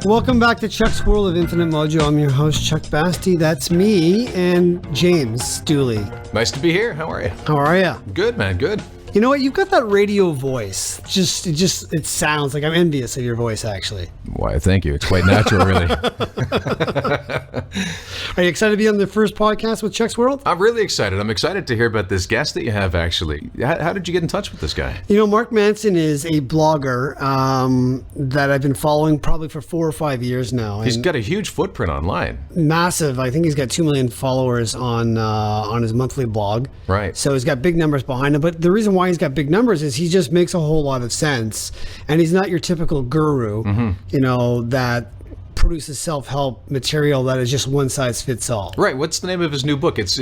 Welcome back to Chuck's World of Infinite Mojo. I'm your host, Chuck Basti. That's me and James Dooley. Nice to be here. How are you? How are you? Good, man. Good. You know what? You've got that radio voice. It sounds like I'm envious of your voice, actually. Why, thank you. It's quite natural, really. Are you excited to be on the first podcast with Chuck's World? I'm really excited. I'm excited to hear about this guest that you have, actually. How did you get in touch with this guy? You know, Mark Manson is a blogger that I've been following probably for 4 or 5 years now. He's got a huge footprint online. Massive. I think he's got 2 million followers on his monthly blog. Right. So he's got big numbers behind him. But the reason why he's got big numbers is he just makes a whole lot of sense. And he's not your typical guru, you know, that produces self-help material that is just one size fits all. Right. What's the name of his new book? It's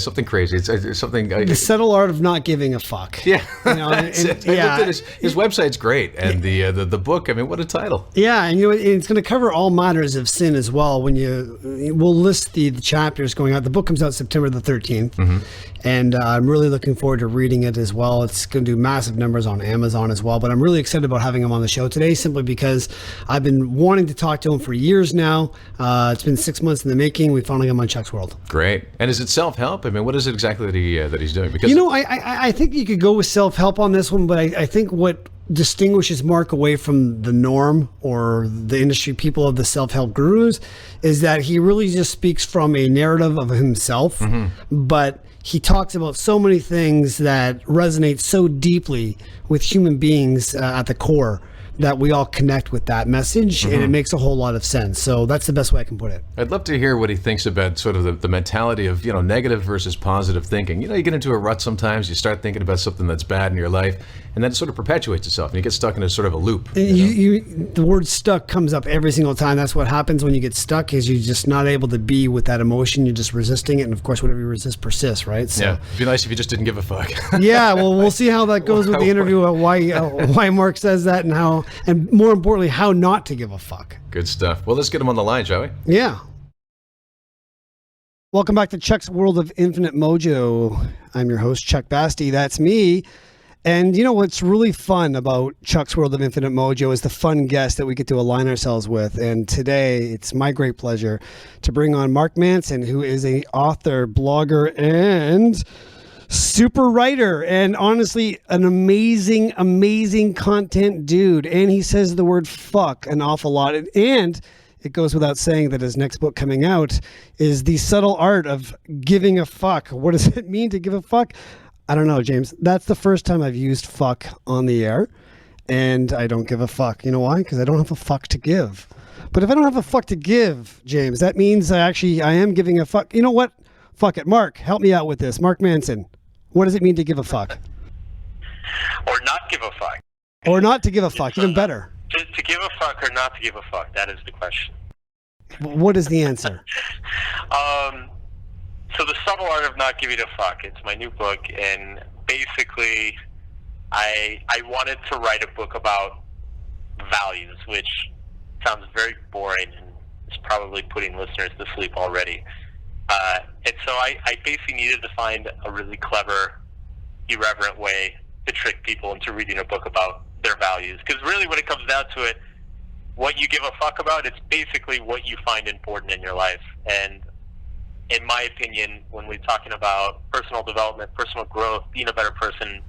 something crazy. It's something. The Subtle Art of Not Giving a Fuck. Yeah. You know, I looked at his website's great, and the book. I mean, what a title. Yeah, and you know it's going to cover all matters of sin as well. We'll list the chapters going out. The book comes out September the 13th, and I'm really looking forward to reading it as well. It's going to do massive numbers on Amazon as well. But I'm really excited about having him on the show today, simply because I've been wanting to talk to him for years now. It's been 6 months in the making. We finally got him on Chuck's World. Great. And is it self-help? I mean, what is it exactly that he's doing? Because you know, I think you could go with self-help on this one, but I think what distinguishes Mark away from the norm or the industry people of the self-help gurus is that he really just speaks from a narrative of himself, but he talks about so many things that resonate so deeply with human beings at the core that we all connect with that message, and it makes a whole lot of sense. So that's the best way I can put it. I'd love to hear what he thinks about sort of the mentality of, negative versus positive thinking. You get into a rut sometimes, you start thinking about something that's bad in your life, and then it sort of perpetuates itself, and you get stuck in a sort of a loop. The word stuck comes up every single time. That's what happens when you get stuck, is you're just not able to be with that emotion. You're just resisting it, and of course, whatever you resist persists, right? So, yeah, it'd be nice if you just didn't give a fuck. Yeah, well, we'll see how that goes with the interview, why Mark says that, and more importantly, how not to give a fuck. Good stuff. Well, let's get him on the line, shall we? Yeah. Welcome back to Chuck's World of Infinite Mojo. I'm your host, Chuck Basti. That's me. And you know what's really fun about Chuck's World of Infinite Mojo is the fun guest that we get to align ourselves with. And today, it's my great pleasure to bring on Mark Manson, who is an author, blogger, and super writer, and honestly an amazing content dude. And he says the word fuck an awful lot, and it goes without saying that his next book coming out is The Subtle Art of Giving a Fuck. What does it mean to give a fuck? I don't know, James. That's the first time I've used fuck on the air, and I don't give a fuck. You know why? Because I don't have a fuck to give. But if I don't have a fuck to give, James, that means I am giving a fuck. You know what? Fuck it. Mark, help me out with this. Mark Manson. What does it mean to give a fuck? Or not give a fuck. Or not to give a fuck, even better. To give a fuck or not to give a fuck, that is the question. What is the answer? So The Subtle Art of Not Giving a Fuck, it's my new book, and basically I wanted to write a book about values, which sounds very boring and is probably putting listeners to sleep already. And so I basically needed to find a really clever, irreverent way to trick people into reading a book about their values. Because really, when it comes down to it, what you give a fuck about, it's basically what you find important in your life. And in my opinion, when we're talking about personal development, personal growth, being a better person,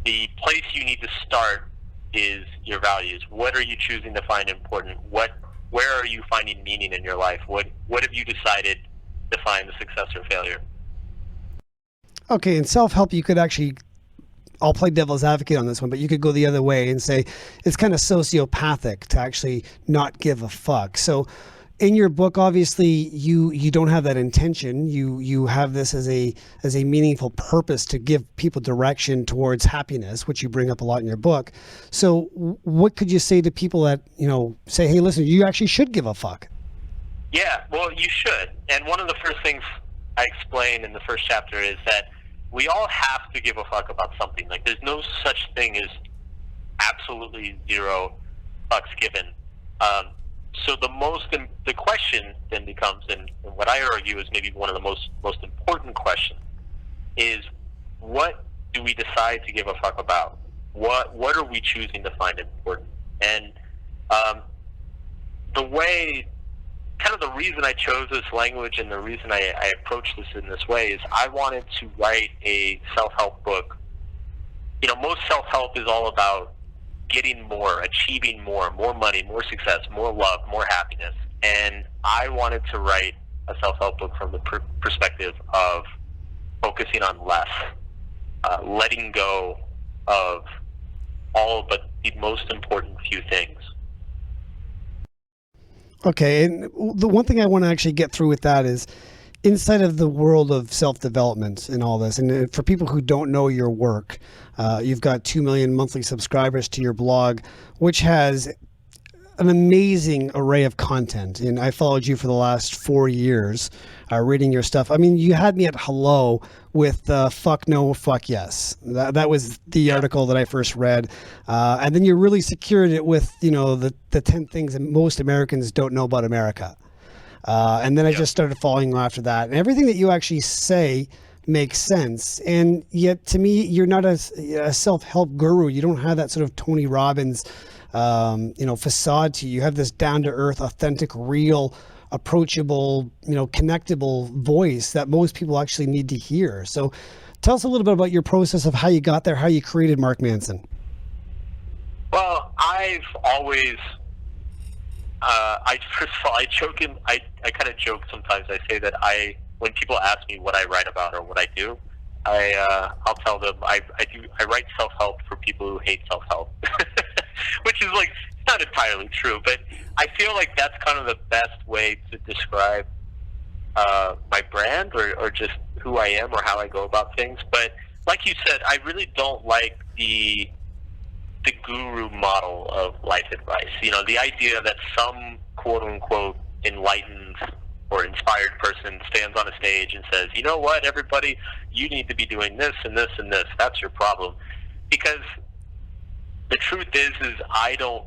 the place you need to start is your values. What are you choosing to find important? Where are you finding meaning in your life? What have you decided define the success or failure? Okay, in self-help, you could actually, I'll play devil's advocate on this one, but you could go the other way and say it's kind of sociopathic to actually not give a fuck. So in your book, obviously, you don't have that intention. You have this as a meaningful purpose to give people direction towards happiness, which you bring up a lot in your book. So what could you say to people that, say, hey, listen, you actually should give a fuck? Yeah, well, you should. And one of the first things I explain in the first chapter is that we all have to give a fuck about something. Like, there's no such thing as absolutely zero fucks given. So the question then becomes, and what I argue is maybe one of the most important questions, is what do we decide to give a fuck about? What are we choosing to find important? And the way, kind of the reason I chose this language and the reason I approached this in this way is I wanted to write a self-help book. You know, most self-help is all about getting more, achieving more money, more success, more love, more happiness. And I wanted to write a self-help book from the perspective of focusing on less, letting go of all but the most important few things. Okay, and the one thing I want to actually get through with that is inside of the world of self-development and all this, and for people who don't know your work, you've got 2 million monthly subscribers to your blog, which has an amazing array of content. And I followed you for the last 4 years, reading your stuff. I mean, you had me at hello with fuck no, fuck yes. That was the article that I first read. And then you really secured it with, you know, the 10 things that most Americans don't know about America. And then I just started following you after that. And everything that you actually say makes sense. And yet, to me, you're not a self-help guru. You don't have that sort of Tony Robbins facade to you. You have this down-to-earth, authentic, real, approachable, connectable voice that most people actually need to hear. So tell us a little bit about your process of how you got there, how you created Mark Manson. Well, I've always, first of all, I kind of joke sometimes. I say that when people ask me what I write about or what I do, I'll tell them I write self-help for people who hate self-help, which is like not entirely true, but I feel like that's kind of the best way to describe my brand or just who I am or how I go about things. But like you said, I really don't like the guru model of life advice. You know, the idea that some quote-unquote enlightened or inspired person stands on a stage and says, you know what, everybody, you need to be doing this and this and this. That's your problem. Because the truth is I don't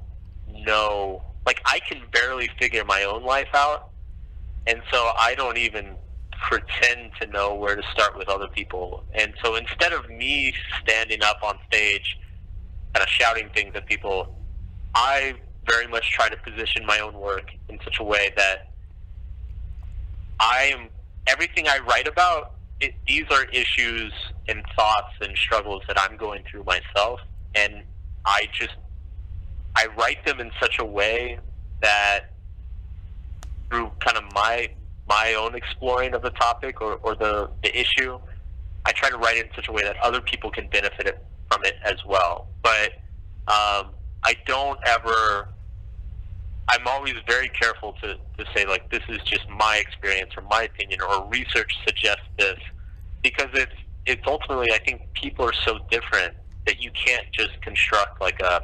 know, like I can barely figure my own life out. And so I don't even pretend to know where to start with other people. And so instead of me standing up on stage kind of shouting things at people, I very much try to position my own work in such a way that everything I write about, these are issues and thoughts and struggles that I'm going through myself, and I write them in such a way that through kind of my own exploring of the topic or the issue, I try to write it in such a way that other people can benefit from it as well. But I don't ever, I'm always very careful to say, like, this is just my experience or my opinion or research suggests this, because it's ultimately, I think people are so different that you can't just construct like a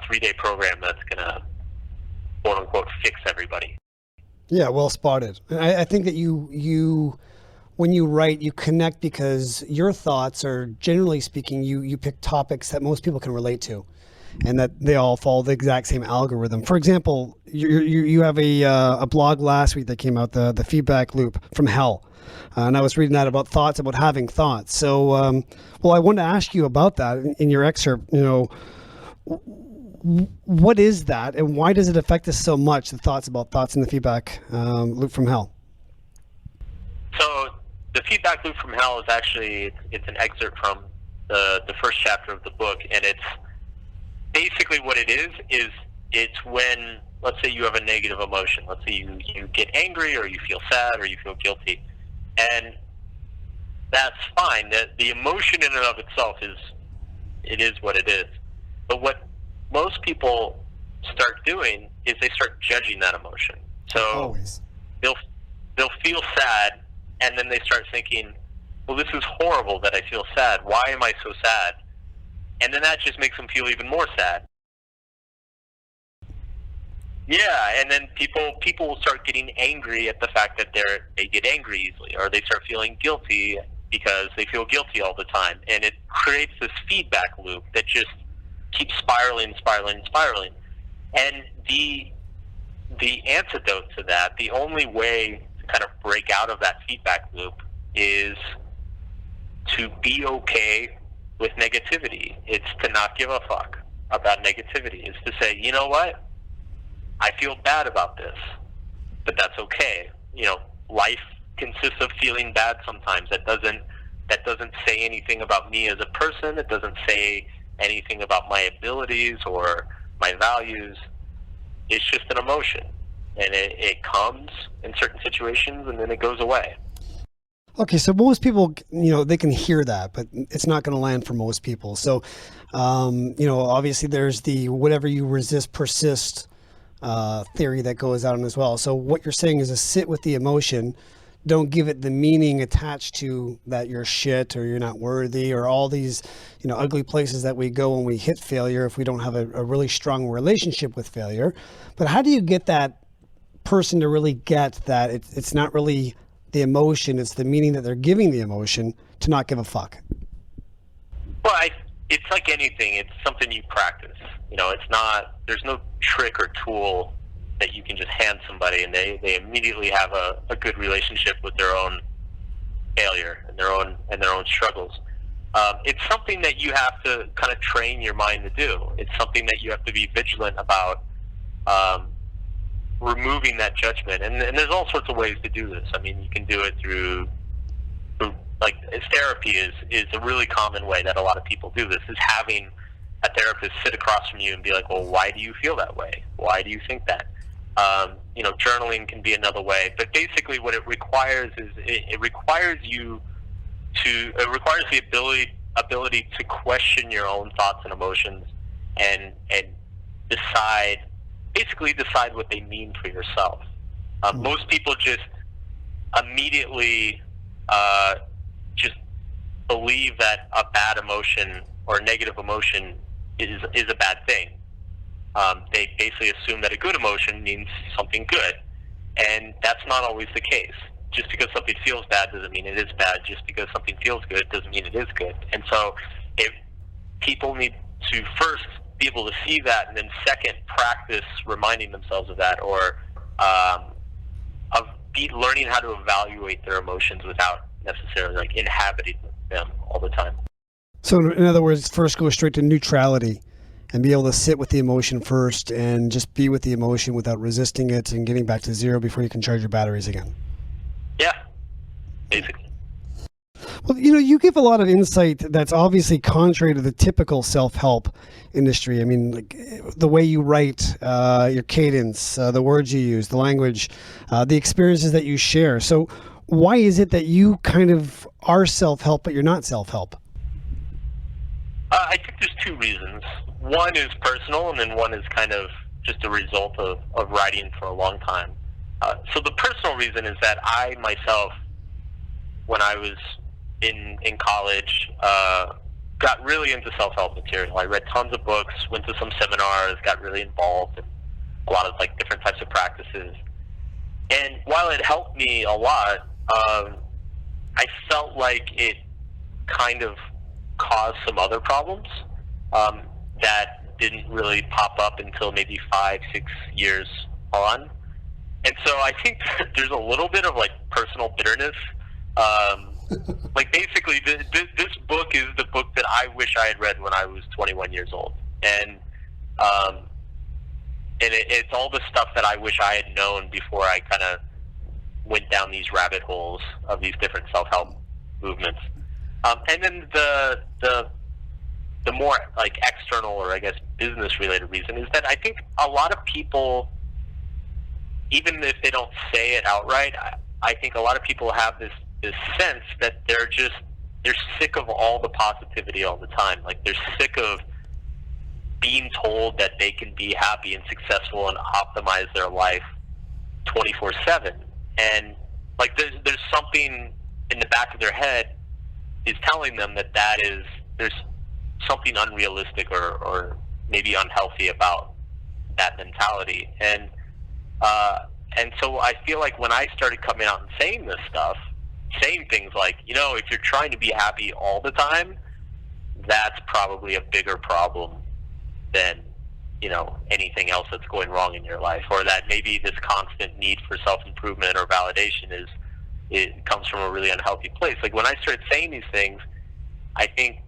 3-day program that's going to, quote unquote, fix everybody. Yeah, well spotted. I think that you when you write, you connect because your thoughts are, generally speaking, you pick topics that most people can relate to, and that they all follow the exact same algorithm. For example, you have a blog last week that came out, the feedback loop from hell, and I was reading that about thoughts, about having thoughts. So, well, I wanted to ask you about that in your excerpt. What is that, and why does it affect us so much? The thoughts about thoughts in the feedback loop from hell. So the feedback loop from hell is actually it's an excerpt from the first chapter of the book, and it's basically what it is it's when, let's say you have a negative emotion. Let's say you get angry, or you feel sad, or you feel guilty, and that's fine. The emotion in and of itself is what it is. But what most people start doing is they start judging that emotion. So Always. they'll feel sad, and then they start thinking, well, this is horrible that I feel sad. Why am I so sad? And then that just makes them feel even more sad. Yeah, and then people will start getting angry at the fact that they get angry easily, or they start feeling guilty because they feel guilty all the time. And it creates this feedback loop that just keeps spiraling. And the antidote to that, the only way to kind of break out of that feedback loop, is to be okay with negativity. It's to not give a fuck about negativity. It's to say, you know what? I feel bad about this, but that's okay. Life consists of feeling bad sometimes. That doesn't say anything about me as a person. It doesn't say anything about my abilities or my values. It's just an emotion, and it comes in certain situations, and then it goes away. Okay, so most people, they can hear that, but it's not going to land for most people. So, obviously there's the whatever you resist persists theory that goes out on as well. So what you're saying is to sit with the emotion, don't give it the meaning attached to that you're shit or you're not worthy or all these, ugly places that we go when we hit failure if we don't have a really strong relationship with failure. But how do you get that person to really get that it's not really the emotion, it's the meaning that they're giving the emotion to not give a fuck? Well, it's like anything. It's something you practice. There's no trick or tool that you can just hand somebody and they immediately have a good relationship with their own failure and their own struggles. It's something that you have to kind of train your mind to do. It's something that you have to be vigilant about, removing that judgment. And there's all sorts of ways to do this. I mean, you can do it through like therapy is a really common way that a lot of people do this, is having a therapist sit across from you and be like, well, why do you feel that way? Why do you think that? Journaling can be another way, but basically what it requires is it requires the ability to question your own thoughts and emotions and decide what they mean for yourself. Most people just immediately just believe that a bad emotion or a negative emotion is a bad thing. They basically assume that a good emotion means something good, and that's not always the case. Just because something feels bad doesn't mean it is bad. Just because something feels good doesn't mean it is good. And so if people need to first be able to see that, and then second, practice reminding themselves of that, or learning how to evaluate their emotions without necessarily like inhabiting them all the time. So in other words, first go straight to neutrality and be able to sit with the emotion first and just be with the emotion without resisting it and getting back to zero before you can charge your batteries again. Yeah, basically. Well, you give a lot of insight that's obviously contrary to the typical self-help industry. I mean, like the way you write, your cadence, the words you use, the language, the experiences that you share. So why is it that you kind of are self-help, but you're not self-help? I think there's two reasons. One is personal, and then one is kind of just a result of writing for a long time. So the personal reason is that I myself, when I was in college, got really into self-help material. I read tons of books, went to some seminars, got really involved in a lot of like different types of practices. And while it helped me a lot, I felt like it kind of caused some other problems that didn't really pop up until maybe 5-6 years on. And so I think there's a little bit of like personal bitterness. Like basically this book is the book that I wish I had read when I was 21 years old. And it's all the stuff that I wish I had known before I kind of went down these rabbit holes of these different self-help movements. And then the more like external or I guess business related reason is that I think a lot of people, even if they don't say it outright, I think a lot of people have this sense that they're sick of all the positivity all the time. Like they're sick of being told that they can be happy and successful and optimize their life 24/7. And like there's something in the back of their head is telling them that there's something unrealistic or maybe unhealthy about that mentality. And so I feel like when I started coming out and saying this stuff, saying things like, if you're trying to be happy all the time, that's probably a bigger problem than, anything else that's going wrong in your life, or that maybe this constant need for self-improvement or validation it comes from a really unhealthy place. Like when I started saying these things, I think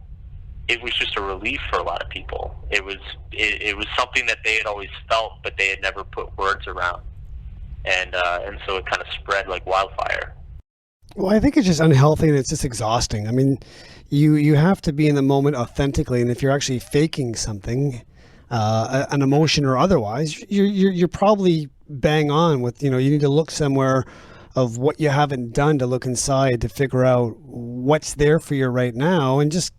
it was just a relief for a lot of people. It was something that they had always felt, but they had never put words around, and so it kind of spread like wildfire. Well, I think it's just unhealthy and it's just exhausting. I mean, you have to be in the moment authentically, and if you're actually faking something, an emotion or otherwise, you're probably bang on with, you need to look somewhere of what you haven't done to look inside to figure out what's there for you right now, and just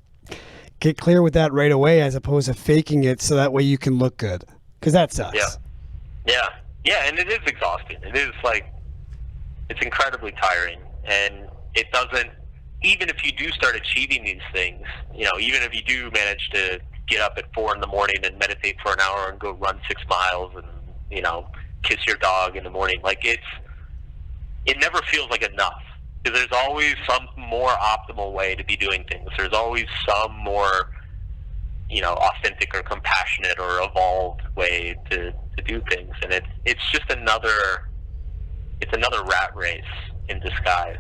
get clear with that right away, as opposed to faking it so that way you can look good, because that sucks. Yeah, and it is exhausting. It is like, it's incredibly tiring, and it doesn't, even if you do start achieving these things, even if you do manage to get up at 4 a.m. and meditate for an hour and go run 6 miles and, kiss your dog in the morning, like it never feels like enough, because there's always some more optimal way to be doing things. There's always some more, authentic or compassionate or evolved way to do things, and it's just another rat race in disguise.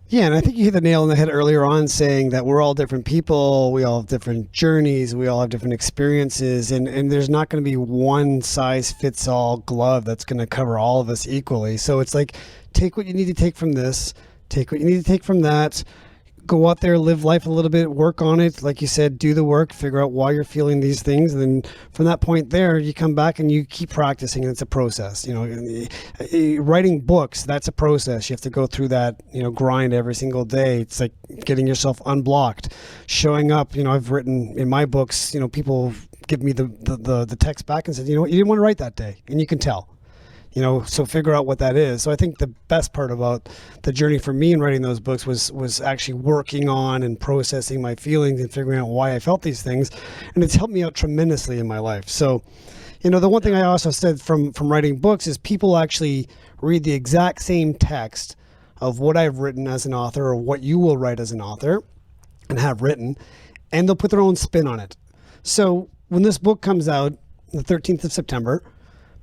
Yeah, and I think you hit the nail on the head earlier on, saying that we're all different people, we all have different journeys, we all have different experiences, and there's not going to be one size fits all glove that's going to cover all of us equally. So it's like, take what you need to take from this, take what you need to take from that, go out there, live life a little bit, work on it. Like you said, do the work, figure out why you're feeling these things. And then from that point there, you come back and you keep practicing, and it's a process. Writing books, that's a process. You have to go through that, grind every single day. It's like getting yourself unblocked, showing up. I've written in my books, people give me the text back and said, you didn't want to write that day. And you can tell. So figure out what that is. So I think the best part about the journey for me in writing those books was actually working on and processing my feelings and figuring out why I felt these things. And it's helped me out tremendously in my life. So, the one thing I also said from writing books is people actually read the exact same text of what I've written as an author, or what you will write as an author and have written, and they'll put their own spin on it. So when this book comes out, the 13th of September,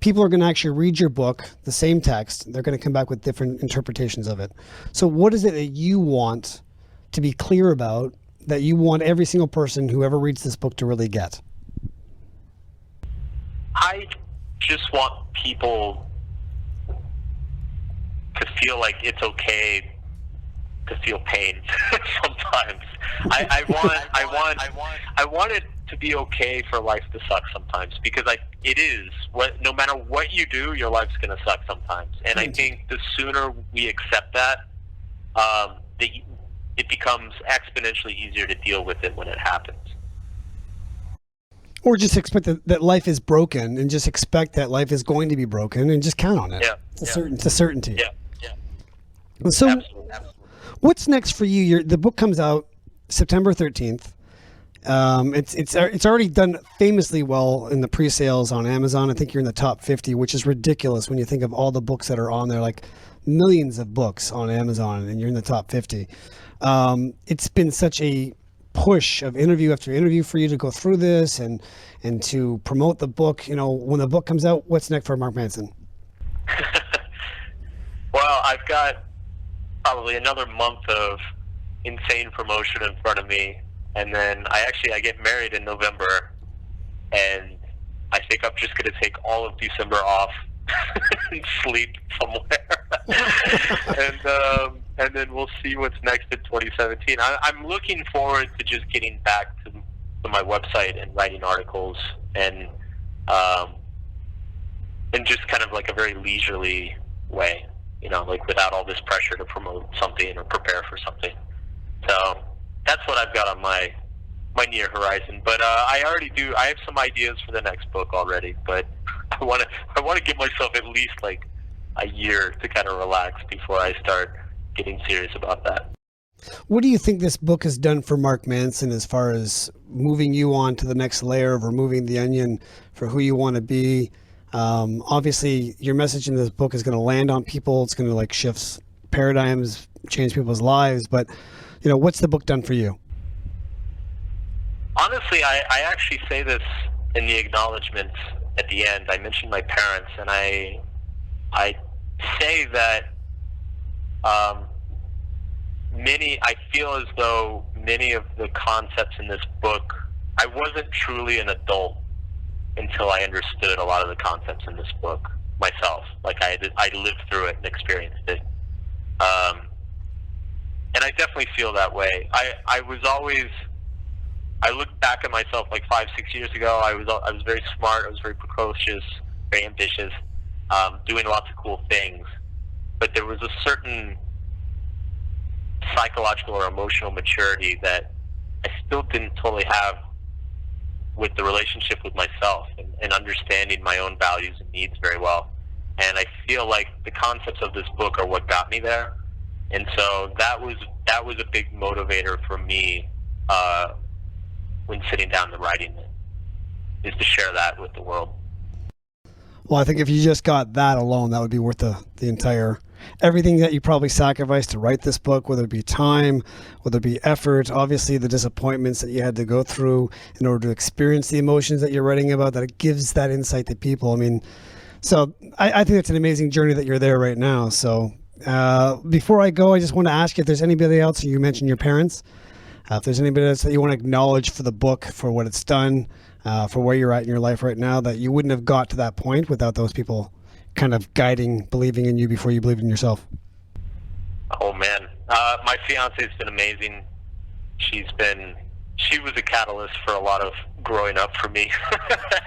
people are going to actually read your book, the same text. They're going to come back with different interpretations of it. So what is it that you want to be clear about, that you want every single person who ever reads this book to really get? I just want people to feel like it's okay to feel pain sometimes. I want it to be okay for life to suck sometimes, because it is. No matter what you do, your life's going to suck sometimes. And I think the sooner we accept that, it becomes exponentially easier to deal with it when it happens. Or just expect that life is broken, and just expect that life is going to be broken, and just count on it. Yeah. It's a certainty. Yeah. So Absolutely. What's next for you? The book comes out September 13th. It's already done famously well in the pre-sales on Amazon. I think you're in the top 50, which is ridiculous when you think of all the books that are on there, like millions of books on Amazon, and you're in the top 50. It's been such a push of interview after interview for you to go through this and to promote the book. When the book comes out, what's next for Mark Manson? Well, I've got probably another month of insane promotion in front of me. And then I get married in November, and I think I'm just going to take all of December off and sleep somewhere. And then we'll see what's next in 2017. I'm looking forward to just getting back to my website and writing articles, and just kind of like a very leisurely way, like without all this pressure to promote something or prepare for something. So that's what I've got on my near horizon. But I have some ideas for the next book already, but I want to give myself at least like a year to kind of relax before I start getting serious about that. What do you think this book has done for Mark Manson, as far as moving you on to the next layer of removing the onion for who you want to be? Obviously your message in this book is going to land on people. It's going to shift paradigms, change people's lives, but what's the book done for you? Honestly, I actually say this in the acknowledgments at the end. I mentioned my parents, and I say that I feel as though many of the concepts in this book, I wasn't truly an adult until I understood a lot of the concepts in this book myself. Like I lived through it and experienced it. And I definitely feel that way. I look back at myself like 5-6 years ago. I was very smart. I was very precocious, very ambitious, doing lots of cool things. But there was a certain psychological or emotional maturity that I still didn't totally have with the relationship with myself and understanding my own values and needs very well. And I feel like the concepts of this book are what got me there. And so that was a big motivator for me when sitting down and writing it, is to share that with the world. Well, I think if you just got that alone, that would be worth the entire, everything that you probably sacrificed to write this book, whether it be time, whether it be effort, obviously the disappointments that you had to go through in order to experience the emotions that you're writing about, that it gives that insight to people. I mean, so I think it's an amazing journey that you're there right now. So before I go, I just want to ask you if there's anybody else, you mentioned your parents, if there's anybody else that you want to acknowledge for the book, for what it's done, for where you're at in your life right now, that you wouldn't have got to that point without those people kind of guiding, believing in you before you believed in yourself. Oh man, my fiance has been amazing. She was a catalyst for a lot of growing up for me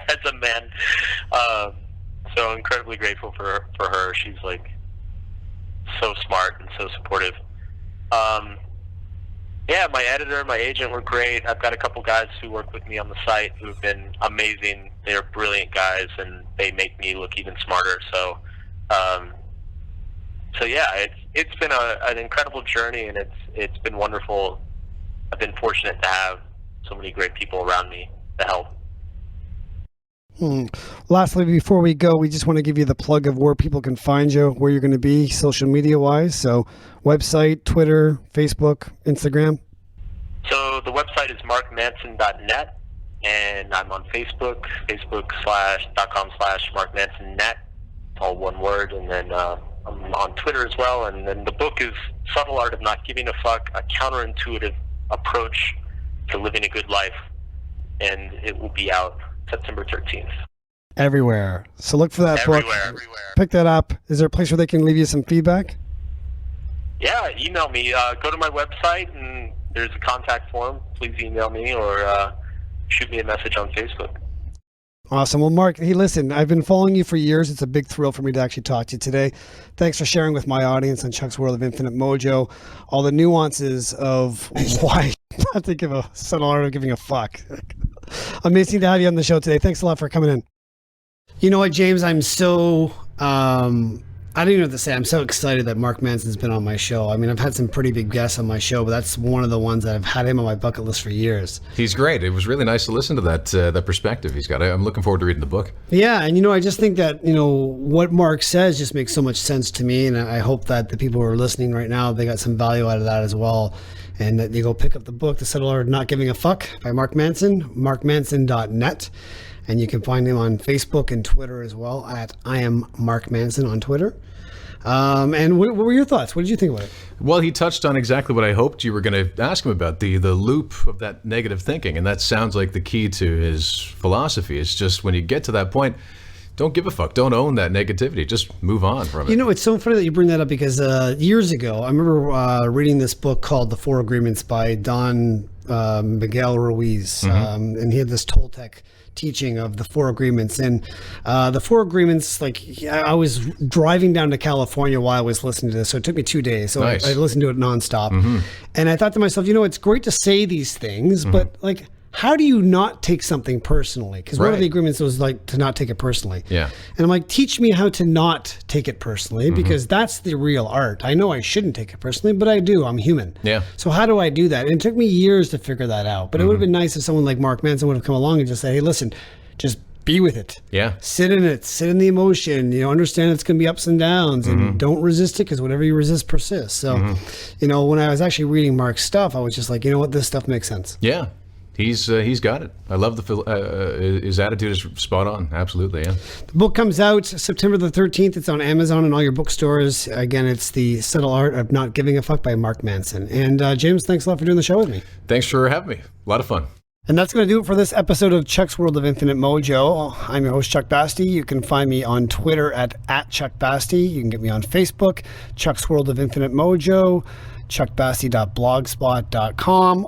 as a man. So incredibly grateful for her. She's like so smart and so supportive. Yeah, my editor, my agent were great. I've got a couple guys who work with me on the site who've been amazing. They're brilliant guys, and they make me look even smarter. So yeah, it's been an incredible journey, and it's been wonderful. I've been fortunate to have so many great people around me to help. Lastly, before we go, we just want to give you the plug of where people can find you, where you're going to be social media wise. So website, Twitter, Facebook, Instagram. So the website is markmanson.net, and I'm on Facebook, facebook.com/markmansonnet, all one word. And then I'm on Twitter as well. And then the book is Subtle Art of Not Giving a Fuck, a counterintuitive approach to living a good life. And it will be out September 13th. Everywhere. So look for that book. Everywhere. Pick that up. Is there a place where they can leave you some feedback? Yeah, email me. Go to my website, and there's a contact form. Please email me or shoot me a message on Facebook. Awesome. Well, Mark, hey, listen, I've been following you for years. It's a big thrill for me to actually talk to you today. Thanks for sharing with my audience on Chuck's World of Infinite Mojo all the nuances of why not to give a subtle art of giving a fuck. Amazing to have you on the show today. Thanks a lot for coming in. You know what, James? I'm so, I don't even know what to say. I'm so excited that Mark Manson's been on my show. I mean, I've had some pretty big guests on my show, but that's one of the ones that I've had him on my bucket list for years. He's great. It was really nice to listen to that perspective he's got. I'm looking forward to reading the book. Yeah, and I just think that, what Mark says just makes so much sense to me, and I hope that the people who are listening right now, they got some value out of that as well. And that you go pick up the book, The Subtle Art of Not Giving a Fuck by Mark Manson, markmanson.net. And you can find him on Facebook and Twitter as well at I am Mark Manson on Twitter. And what were your thoughts? What did you think about it? Well, he touched on exactly what I hoped you were going to ask him about, the loop of that negative thinking. And that sounds like the key to his philosophy. It's just when you get to that point, don't give a fuck. Don't own that negativity. Just move on from it. It's so funny that you bring that up because years ago, I remember reading this book called The Four Agreements by Don Miguel Ruiz. Mm-hmm. And he had this Toltec teaching of the Four Agreements. And the Four Agreements, I was driving down to California while I was listening to this. So it took me 2 days. So nice. I listened to it nonstop. Mm-hmm. And I thought to myself, it's great to say these things, mm-hmm. but how do you not take something personally? Because one of the agreements was to not take it personally. Yeah. And I'm like, teach me how to not take it personally, because that's the real art. I know I shouldn't take it personally, but I do. I'm human. Yeah. So how do I do that? And it took me years to figure that out. But it would have been nice if someone like Mark Manson would have come along and just say, hey, listen, just be with it. Yeah. Sit in it. Sit in the emotion. Understand it's going to be ups and downs, and don't resist it, because whatever you resist persists. So, when I was actually reading Mark's stuff, I was just like, this stuff makes sense. Yeah. He's got it. I love his attitude is spot on. Absolutely, yeah. The book comes out September the 13th. It's on Amazon and all your bookstores. Again, it's The Subtle Art of Not Giving a Fuck by Mark Manson. And James, thanks a lot for doing the show with me. Thanks for having me. A lot of fun. And that's going to do it for this episode of Chuck's World of Infinite Mojo. I'm your host, Chuck Basti. You can find me on Twitter at Chuck Basti. You can get me on Facebook, Chuck's World of Infinite Mojo, chuckbasti.blogspot.com.